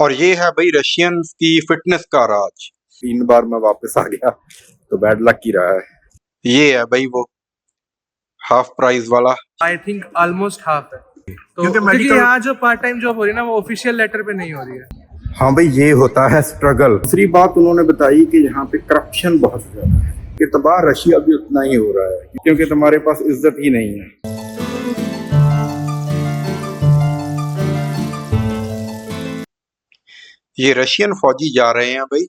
और ये है भाई रशियंस की फिटनेस का राज। 3 बार मैं वापस आ गया तो बैड लक ही रहा है। ये है भाई वो हाफ प्राइस वाला। आई थिंक ऑलमोस्ट हाफ है, तो क्योंकि क्योंकि medical- यहाँ जो पार्ट टाइम जॉब हो रही है ना, वो ऑफिशियल लेटर पे नहीं हो रही है। हाँ भाई, ये होता है स्ट्रगल। दूसरी बात उन्होंने बताई कि यहाँ पे करप्शन बहुत ज्यादा है, कि तबाह रशिया भी उतना ही हो रहा है क्योंकि तुम्हारे पास इज्जत ही नहीं है। ये रशियन फौजी जा रहे हैं भाई।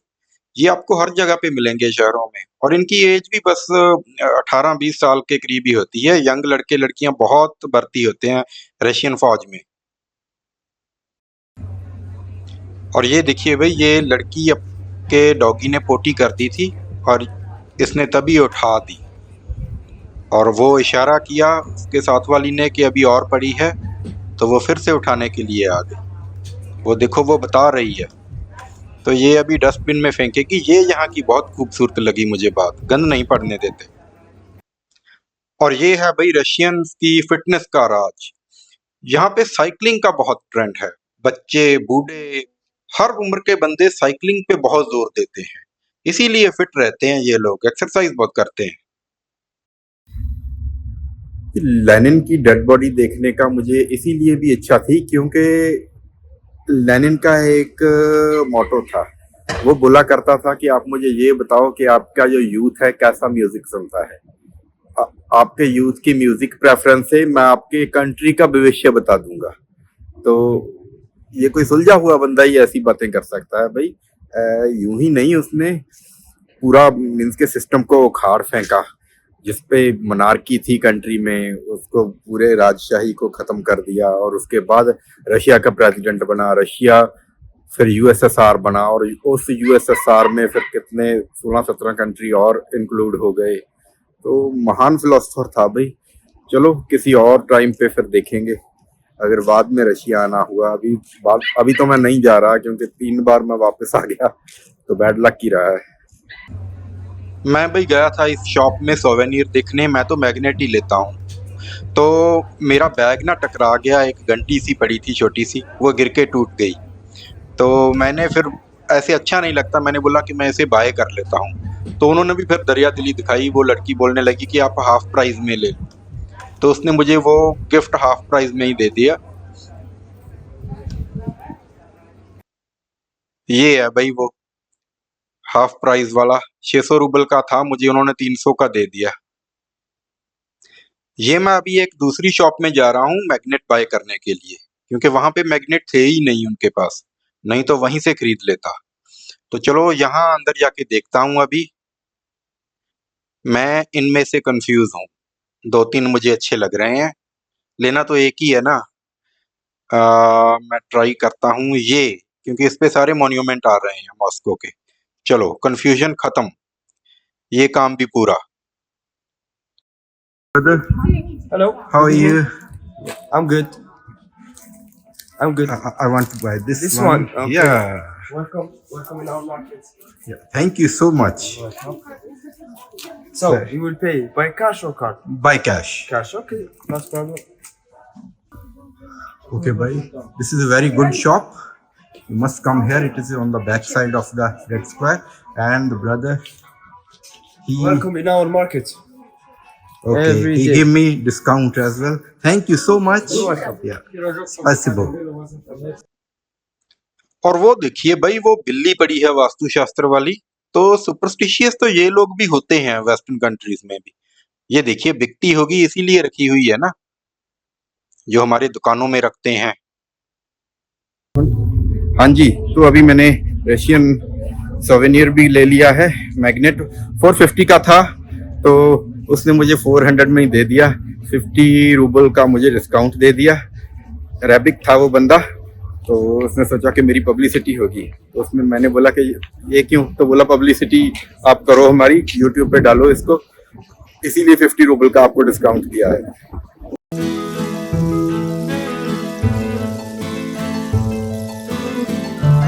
ये आपको हर जगह पे मिलेंगे शहरों में, और इनकी एज भी बस 18-20 साल के करीब ही होती है। यंग लड़के लड़कियां बहुत भर्ती होते हैं रशियन फौज में। और ये देखिए भाई, ये लड़की के डॉगी ने पोटी कर दी थी और इसने तभी उठा दी, और वो इशारा किया उसके साथ वाली ने कि अभी और पड़ी है, तो वो फिर से उठाने के लिए आ गई। वो देखो, वो बता रही है। तो ये अभी डस्टबिन में फेंकेगी। ये यहाँ की बहुत खूबसूरत लगी मुझे बात, गंद नहीं पड़ने देते। और ये है भाई रशियंस की फिटनेस का राज। यहाँ पे साइकिलिंग का बहुत ट्रेंड है। बच्चे, बूढ़े, हर उम्र के बंदे साइकिलिंग पे बहुत जोर देते हैं, इसीलिए फिट रहते हैं। ये लोग एक्सरसाइज बहुत करते हैं। लेनिन की डेड बॉडी देखने का मुझे इसीलिए भी इच्छा थी क्योंकि लेनिन का एक मोटो था। वो बोला करता था कि आप मुझे ये बताओ कि आपका जो यूथ है कैसा म्यूजिक सुनता है। आपके यूथ की म्यूजिक प्रेफरेंस से मैं आपके कंट्री का भविष्य बता दूंगा। तो ये कोई सुलझा हुआ बंदा ही ऐसी बातें कर सकता है भाई। यूं ही नहीं, उसने पूरा मींस के सिस्टम को उखाड़ फेंका जिसपे मोनार्की थी कंट्री में, उसको पूरे राजशाही को खत्म कर दिया। और उसके बाद रशिया का प्रेसिडेंट बना। रशिया फिर यूएसएसआर बना, और उस यूएसएसआर में फिर कितने 16-17 कंट्री और इंक्लूड हो गए। तो महान फिलोसफर था भाई। चलो किसी और टाइम पे फिर देखेंगे, अगर बाद में रशिया आना हुआ। अभी तो मैं नहीं जा रहा क्योंकि 3 बार मैं वापस आ गया तो बैड लक ही रहा है। मैं भाई गया था इस शॉप में सोवेनियर देखने। मैं तो मैग्नेट ही लेता हूँ। तो मेरा बैग ना टकरा गया, एक घंटी सी पड़ी थी छोटी सी, वो गिर के टूट गई। तो मैंने फिर, ऐसे अच्छा नहीं लगता, मैंने बोला कि मैं इसे बाय कर लेता हूँ। तो उन्होंने भी फिर दरिया दिली दिखाई। वो लड़की बोलने लगी कि आप हाफ प्राइस में ले लो, तो उसने मुझे वो गिफ्ट हाफ प्राइस में ही दे दिया। ये है भाई वो हाफ प्राइस वाला। 600 रूबल का था, मुझे उन्होंने 300 का दे दिया। ये मैं अभी एक दूसरी शॉप में जा रहा हूँ मैग्नेट बाय करने के लिए, क्योंकि वहां पे मैग्नेट थे ही नहीं उनके पास, नहीं तो वहीं से खरीद लेता। तो चलो यहाँ अंदर जाके देखता हूँ। अभी मैं इनमें से कंफ्यूज हूँ। 2-3 मुझे अच्छे लग रहे हैं, लेना तो एक ही है ना। मैं ट्राई करता हूँ ये, क्योंकि इस पे सारे मॉन्यूमेंट आ रहे हैं मॉस्को के। चलो कंफ्यूजन खत्म, ये काम भी पूरा। Brother, hello, how are you? I'm good. I'm good. I want to buy this This one. one, okay. Yeah. Welcome in our market. Yeah. Thank you so much. So Sir. you will pay by cash or card? By cash. Cash, okay, no problem. Okay, bhai. This is a very good shop. You must come here. It is on the back side of the Red Square. And the brother, he Welcome in our market. okay. every He day. gave me discount as well. Thank you so much. You're welcome. Yeah. Spasibo. और वो देखिए भाई, वो बिल्ली पड़ी है वास्तुशास्त्र वाली। तो सुपरस्टिशियस तो ये लोग भी होते हैं वेस्टर्न कंट्रीज में भी। ये देखिए, बिकती होगी इसीलिए रखी हुई है ना, जो हमारे दुकानों में रखते हैं। हाँ जी, तो अभी मैंने रशियन सोवेनियर भी ले लिया है। मैग्नेट 450 का था, तो उसने मुझे 400 में ही दे दिया। 50 रूबल का मुझे डिस्काउंट दे दिया। अरेबिक था वो बंदा, तो उसने सोचा कि मेरी पब्लिसिटी होगी। तो उसमें मैंने बोला कि ये क्यों? तो बोला पब्लिसिटी आप करो हमारी, यूट्यूब पे डालो इसको, इसीलिए 50 रूबल का आपको डिस्काउंट दिया है।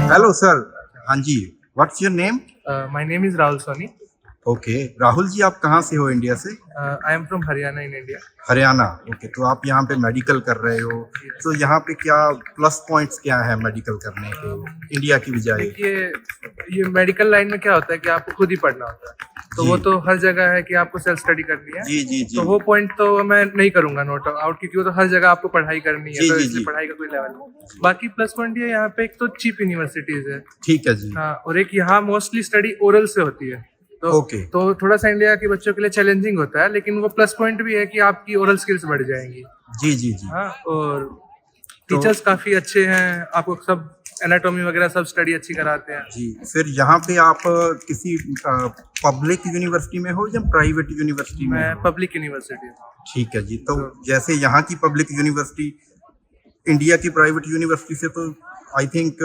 Hello sir. हाँ जी, what's your name? My name is Rahul Soni. Okay, Rahul ji आप कहाँ से हो इंडिया से? I am from Haryana in India. Haryana. Okay, तो आप यहाँ पे मेडिकल कर रहे हो, तो यहाँ पे क्या प्लस पॉइंट्स क्या है मेडिकल करने के इंडिया की बजाय? देखिए, ये मेडिकल लाइन में क्या होता है कि आपको खुद ही पढ़ना होता है, तो जी। वो तो हर जगह है कि आपको सेल्फ स्टडी करनी है। जी जी जी। तो वो पॉइंट तो मैं नहीं करूंगा नोट आउट, क्योंकि वो तो हर जगह आपको पढ़ाई करनी है, जी, तो जी, इसलिए जी। पढ़ाई का कोई लेवल नहीं। बाकी प्लस पॉइंट ये यहाँ पे एक तो चीप यूनिवर्सिटीज है, ठीक है जी। हाँ, और एक यहाँ मोस्टली स्टडी ओरल से होती है, तो ओके। तो थोड़ा सा इंडिया के बच्चों के लिए चैलेंजिंग होता है, लेकिन वो प्लस पॉइंट भी है कि आपकी ओरल स्किल्स बढ़ जाएंगी। जी जी जी। हाँ, और टीचर्स काफी अच्छे हैं, आपको सब एनाटॉमी वगैरह सब स्टडी अच्छी कराते हैं। जी, फिर यहाँ पे आप किसी पब्लिक यूनिवर्सिटी में हो या प्राइवेट यूनिवर्सिटी में मैं हो? पब्लिक यूनिवर्सिटी ठीक है जी। तो जैसे यहाँ की पब्लिक यूनिवर्सिटी इंडिया की प्राइवेट यूनिवर्सिटी से तो I think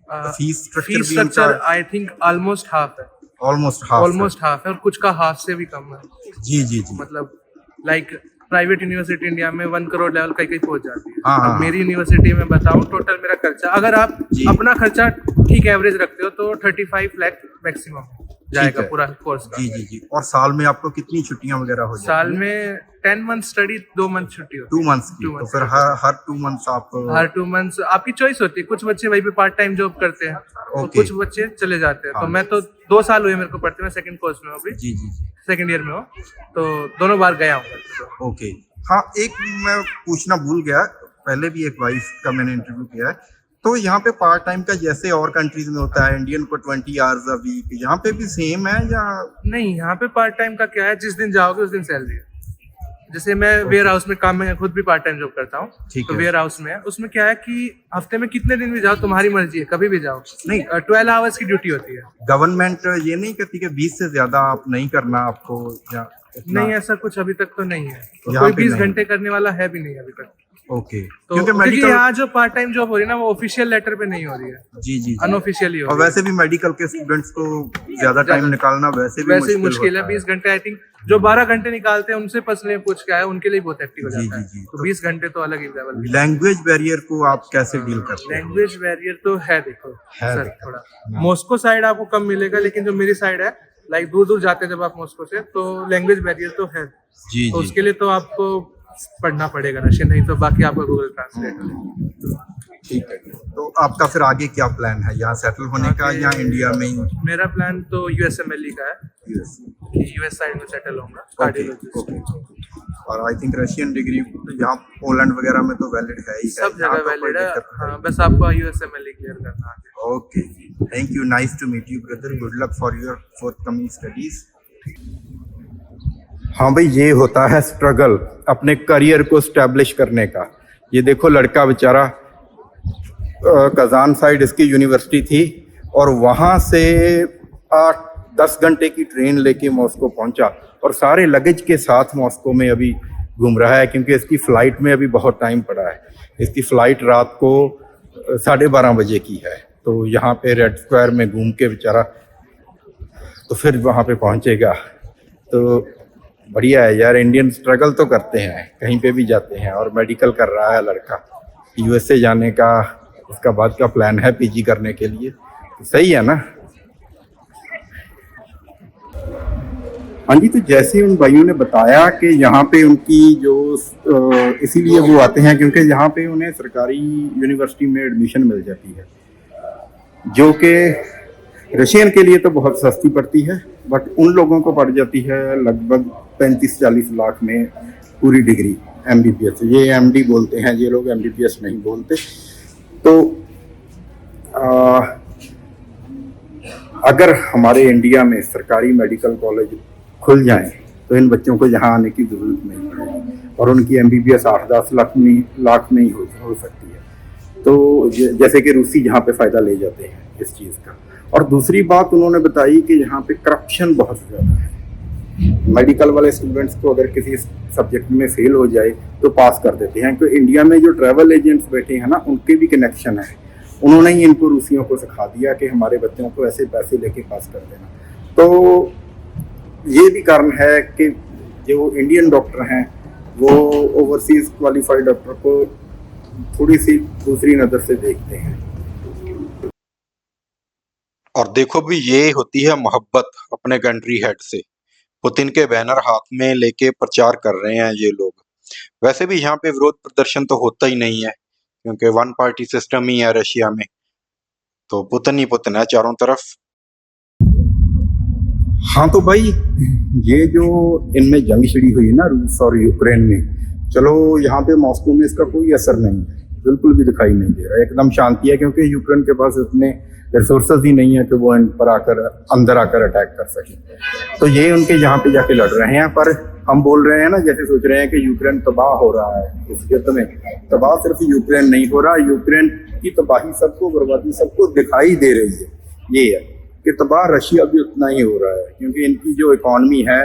fees structure fees भी structure I think almost half है, ऑलमोस्ट हाफ और कुछ का हाफ से भी कम है। जी जी जी। मतलब लाइक प्राइवेट यूनिवर्सिटी इंडिया में 1 करोड़ लेवल कहीं कहीं पहुंच जाती है। हाँ, हाँ, अब मेरी यूनिवर्सिटी में बताऊं, टोटल मेरा खर्चा, अगर आप जी। अपना खर्चा ठीक एवरेज रखते हो तो 35 लाख मैक्सिमम जाएगा है। पूरा कोर्स का। जी जी जी। और साल में आपको कितनी छुट्टियां वगैरह हो जाती साल में 10 मंथ स्टडी, 2 मंथ छुट्टी होती 2 है। मंथ्स की? 2 तो months फिर की। हर 2 मंथ्स आप हर 2 मंथ्स आपकी चॉइस होती है। कुछ बच्चे वहीं पे पार्ट टाइम जॉब करते हैं, और ओके। कुछ बच्चे चले जाते हैं। हाँ। तो मैं तो 2 साल हुए मेरे को पढ़ते, मैं सेकंड कोर्स में हूँ अभी, जी जी जी। सेकंड ईयर में हूँ, तो दोनों बार गया हूँ। ओके। हाँ, एक मैं पूछना भूल गया, पहले भी एक वाइफ का मैंने इंटरव्यू किया है, तो यहाँ पे पार्ट टाइम का जैसे और कंट्रीज में होता है इंडियन को 20 आवर्स अ वीक, यहाँ पे भी सेम है या? नहीं, यहाँ पे पार्ट टाइम का क्या है, जिस दिन जाओगे उस दिन सैलरी है। जैसे मैं वेयर हाउस में काम में खुद भी पार्ट टाइम जॉब करता हूँ, ठीक तो है। वेयर हाउस में है, उसमें क्या है कि हफ्ते में कितने दिन भी जाओ तुम्हारी मर्जी है, कभी भी जाओ। नहीं। 12 आवर्स की ड्यूटी होती है। गवर्नमेंट ये नहीं कहती कि 20 से ज्यादा आप नहीं करना आपको, या इतना? नहीं, ऐसा कुछ अभी तक तो नहीं है, तो यहाँ कोई पे 20 नहीं। घंटे करने वाला है भी नहीं अभी तक। ओके। तो क्योंकि क्योंकि मेडिकल, यहाँ जो पार्ट टाइम जॉब हो रही है ना, वो ऑफिशियल लेटर पे नहीं हो रही है, जी जी जी। अनऑफिशियली हो और रही है। वैसे भी मेडिकल के स्टूडेंट्स को ज्यादा टाइम निकालना वैसे भी मुश्किल है। होता 20 घंटे आई थिंक जो 12 घंटे निकालते हैं उनसे पर्सनली पूछ के आया, उनके लिए बहुत एक्टिव हो जी, जाता है। जी, जी। तो 20 घंटे तो अलग ही लेवल। लैंग्वेज बैरियर को आप कैसे डील करते हैं? लैंग्वेज बैरियर तो है, देखो है सर, देखो। थोड़ा मॉस्को साइड आपको कम मिलेगा, लेकिन जो मेरी साइड है, लाइक दूर दूर जाते हैं जब आप मॉस्को से, तो लैंग्वेज बैरियर तो है। जी तो जी। उसके लिए तो आपको पढ़ना पड़ेगा रशियन, नहीं तो बाकी आपका गूगल ट्रांसलेट। ठीक है। तो आपका फिर आगे क्या प्लान है, यहाँ सेटल होने का या इंडिया में ही? मेरा प्लान तो यूएसएमएलई का है यूएस। कि यूएस साइड में सेटल होऊंगा ओके कार्डियोलॉजिस्ट। ओके। और आई थिंक रशियन डिग्री यहाँ पोलैंड वगैरह में तो वैलिड है ही, सब यहाँ जगह तो कोई वैलिड है, दिक्कत नहीं। हाँ, बस आपको यूएसएमएलई क्लियर करना है। Okay, thank you, nice to meet you brother, good luck for your forthcoming studies. हाँ भाई, ये होता है स्ट्रगल अपने करियर को स्टैब्लिश करने का। ये देखो लड़का बेचारा, कजान साइड इसकी यूनिवर्सिटी थी, और वहाँ से 8-10 घंटे की ट्रेन लेके मॉस्को पहुँचा, और सारे लगेज के साथ मॉस्को में अभी घूम रहा है, क्योंकि इसकी फ़्लाइट में अभी बहुत टाइम पड़ा है। इसकी फ़्लाइट रात को 12:30 बजे की है, तो यहाँ पे रेड स्क्वायर में घूम के बेचारा तो फिर वहाँ पे पहुँचेगा। तो बढ़िया है यार, इंडियन स्ट्रगल तो करते हैं, कहीं पे भी जाते हैं। और मेडिकल कर रहा है लड़का, यूएसए जाने का उसका बाद का प्लान है, पीजी करने के लिए। तो सही है ना? हाँ जी, तो जैसे उन भाइयों ने बताया कि यहाँ पे उनकी जो इसीलिए वो आते हैं क्योंकि यहाँ पे उन्हें सरकारी यूनिवर्सिटी में एडमिशन मिल जाती है, जो कि रशियन के लिए तो बहुत सस्ती पड़ती है, बट उन लोगों को पड़ जाती है लगभग 35-40 लाख में पूरी डिग्री एमबीबीएस। ये एमडी बोलते हैं ये लोग, एमबीबीएस नहीं बोलते। तो अगर हमारे इंडिया में सरकारी मेडिकल कॉलेज खुल जाएं तो इन बच्चों को यहाँ आने की ज़रूरत नहीं पड़ेगी, और उनकी एमबीबीएस 8-10 लाख में ही हो सकती है। तो जैसे कि रूसी यहाँ पे फ़ायदा ले जाते हैं इस चीज़ का। और दूसरी बात उन्होंने बताई कि यहाँ पे करप्शन बहुत ज़्यादा है। मेडिकल वाले स्टूडेंट्स को अगर किसी सब्जेक्ट में फेल हो जाए तो पास कर देते हैं, क्योंकि इंडिया में जो ट्रैवल एजेंट्स बैठे हैं ना, उनके भी कनेक्शन है। उन्होंने ही इनको रूसियों को सिखा दिया कि हमारे बच्चों को ऐसे पैसे लेके पास कर देना। तो ये भी कारण है कि जो इंडियन डॉक्टर हैं वो ओवरसीज क्वालिफाइड डॉक्टर को थोड़ी सी दूसरी नज़र से देखते हैं। और देखो भी, ये होती है मोहब्बत अपने कंट्री हेड से। पुतिन के बैनर हाथ में लेके प्रचार कर रहे हैं ये लोग। वैसे भी यहाँ पे विरोध प्रदर्शन तो होता ही नहीं है, क्योंकि वन पार्टी सिस्टम ही है रशिया में, तो पुतिन ही पुतिन है चारों तरफ। हाँ तो भाई, ये जो इनमें जंग छिड़ी हुई है ना रूस और यूक्रेन में, चलो यहाँ पे मॉस्को में इसका कोई असर नहीं है, बिल्कुल भी दिखाई नहीं दे रहा, एकदम शांति है, क्योंकि यूक्रेन के पास इतने रिसोर्सेज ही नहीं है कि वो इन पर आकर अंदर आकर अटैक कर सके। तो ये उनके यहाँ पे जाके लड़ रहे हैं, पर हम बोल रहे हैं ना, जैसे सोच रहे हैं कि यूक्रेन तबाह हो रहा है इस युद्ध में। तबाह सिर्फ यूक्रेन नहीं हो रहा, यूक्रेन की तबाही सबको, बर्बादी सबको दिखाई दे रही है। ये है कि तबाह रशिया भी उतना ही हो रहा है, क्योंकि इनकी जो इकॉनमी है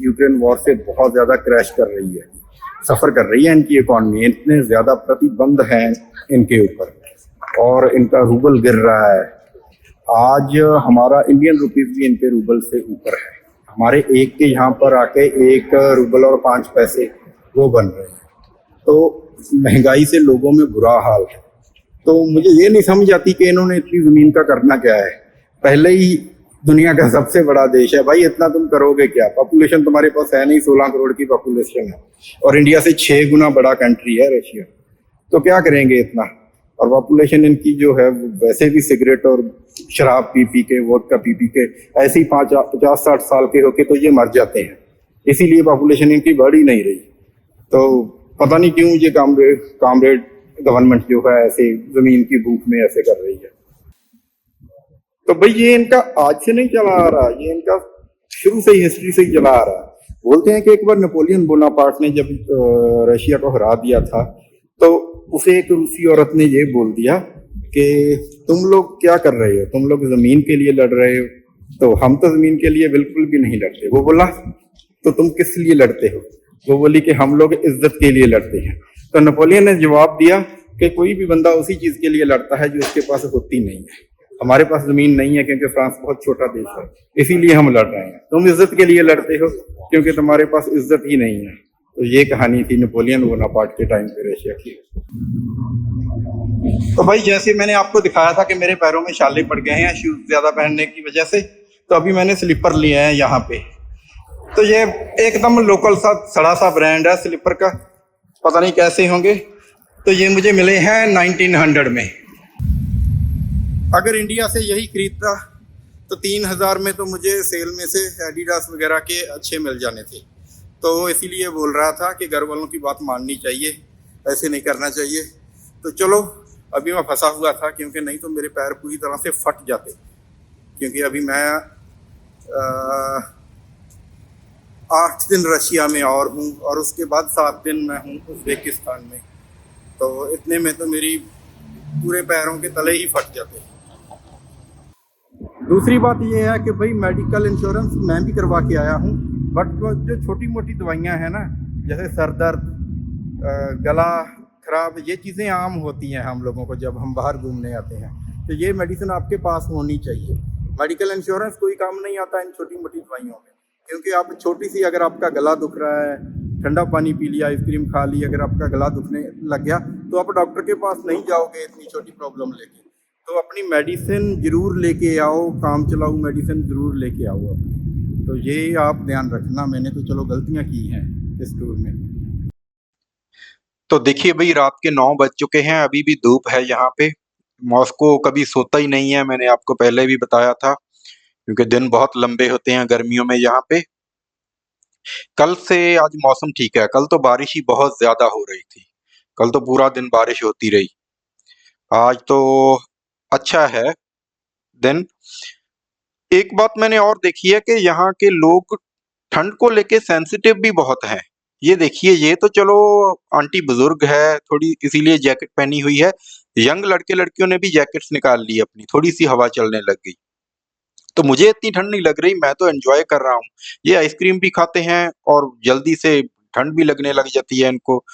यूक्रेन वॉर से बहुत ज़्यादा क्रैश कर रही है, सफ़र कर रही है इनकी इकॉनमी। इतने ज़्यादा प्रतिबंध हैं इनके ऊपर और इनका रूबल गिर रहा है। आज हमारा इंडियन रुपीज़ भी इनके रूबल से ऊपर है। हमारे एक के यहाँ पर आके 1 रूबल और 5 पैसे वो बन रहे हैं। तो महंगाई से लोगों में बुरा हाल है। तो मुझे ये नहीं समझ आती कि इन्होंने इतनी ज़मीन का करना क्या है। पहले ही दुनिया का सबसे बड़ा देश है भाई, इतना तुम करोगे क्या? पॉपुलेशन तुम्हारे पास है नहीं, 16 करोड़ की पॉपुलेशन है, और इंडिया से 6 गुना बड़ा कंट्री है रशिया। तो क्या करेंगे इतना? और पॉपुलेशन इनकी जो है वैसे भी सिगरेट और शराब पी पी के, वोडका पी पी के ऐसे ही 50-60 साल के होके तो ये मर जाते हैं। इसीलिए पॉपुलेशन इनकी बढ़ ही नहीं रही। तो पता नहीं क्यों ये कामरेड गवर्नमेंट जो है ऐसे जमीन की भूख में ऐसे कर रही है। तो भाई ये इनका आज से नहीं चला आ रहा, ये इनका शुरू से ही, हिस्ट्री से ही चला आ रहा है। बोलते हैं कि एक बार नेपोलियन बोनापार्ट ने जब रशिया को हरा दिया था, तो उसे एक रूसी औरत ने ये बोल दिया कि तुम लोग क्या कर रहे हो, तुम लोग जमीन के लिए लड़ रहे हो। तो हम तो जमीन के लिए बिल्कुल भी नहीं लड़ते। वो बोला तो तुम किस लिए लड़ते हो? वो बोली कि हम लोग इज्जत के लिए लड़ते हैं। तो नेपोलियन ने जवाब दिया कि कोई भी बंदा उसी चीज के लिए लड़ता है जो उसके पास होती नहीं है। हमारे पास जमीन नहीं है क्योंकि फ्रांस बहुत छोटा देश है, इसीलिए हम लड़ रहे हैं। तुम इज्जत के लिए लड़ते हो क्योंकि तुम्हारे पास इज्जत ही नहीं है। तो ये कहानी थी नेपोलियन बोनापार्ट के टाइम पे रशिया की। तो भाई जैसे मैंने आपको दिखाया था कि मेरे पैरों में छाले पड़ गए हैं शूज ज्यादा पहनने की वजह से, तो अभी मैंने स्लीपर लिए हैं यहाँ पे। तो ये एकदम लोकल सा सड़ा सा ब्रांड है स्लीपर का, पता नहीं कैसे होंगे। तो ये मुझे मिले हैं 1900 में। अगर इंडिया से यही खरीदता तो 3000 में तो मुझे सेल में से एडिडास वगैरह के अच्छे मिल जाने थे। तो इसीलिए बोल रहा था कि घर वालों की बात माननी चाहिए, ऐसे नहीं करना चाहिए। तो चलो, अभी मैं फंसा हुआ था, क्योंकि नहीं तो मेरे पैर पूरी तरह से फट जाते, क्योंकि अभी मैं 8 दिन रशिया में और हूँ, और उसके बाद 7 दिन मैं हूँ उज़्बेकिस्तान में। तो इतने में तो मेरी पूरे पैरों के तले ही फट जाते हैं। दूसरी बात ये है कि भाई मेडिकल इंश्योरेंस मैं भी करवा के आया हूँ, बट जो छोटी मोटी दवाइयाँ हैं ना, जैसे सर दर्द, गला खराब, ये चीज़ें आम होती हैं हम लोगों को जब हम बाहर घूमने आते हैं। तो ये मेडिसिन आपके पास होनी चाहिए। मेडिकल इंश्योरेंस कोई काम नहीं आता इन छोटी मोटी दवाइयों में, क्योंकि आप छोटी सी, अगर आपका गला दुख रहा है, ठंडा पानी पी लिया, आइसक्रीम खा ली, अगर आपका गला दुखने लग गया तो आप डॉक्टर के पास नहीं जाओगे इतनी छोटी प्रॉब्लम लेके। तो अपनी मेडिसिन जरूर लेके आओ, काम चलाऊ मेडिसिन जरूर लेके आओ अपनी। तो ये आप ध्यान रखना। मैंने तो चलो गलतियां की हैं इस टूर में। तो देखिए भाई, रात के 9 बज चुके हैं, अभी भी धूप है यहाँ पे। मॉस्को कभी सोता ही नहीं है, मैंने आपको पहले भी बताया था, क्योंकि दिन बहुत लंबे होते हैं गर्मियों में यहाँ पे। कल से आज मौसम ठीक है, कल तो बारिश ही बहुत ज्यादा हो रही थी, कल तो पूरा दिन बारिश होती रही। आज तो अच्छा है दिन। एक बात मैंने और देखी है कि यहाँ के लोग ठंड को लेके सेंसिटिव भी बहुत हैं। ये देखिए, ये तो चलो आंटी बुजुर्ग है थोड़ी, इसीलिए जैकेट पहनी हुई है। यंग लड़के लड़कियों ने भी जैकेट्स निकाल ली अपनी, थोड़ी सी हवा चलने लग गई। तो मुझे इतनी ठंड नहीं लग रही, मैं तो एंजॉय कर रहा हूँ। ये आइसक्रीम भी खाते हैं और जल्दी से ठंड भी लगने लग जाती है इनको।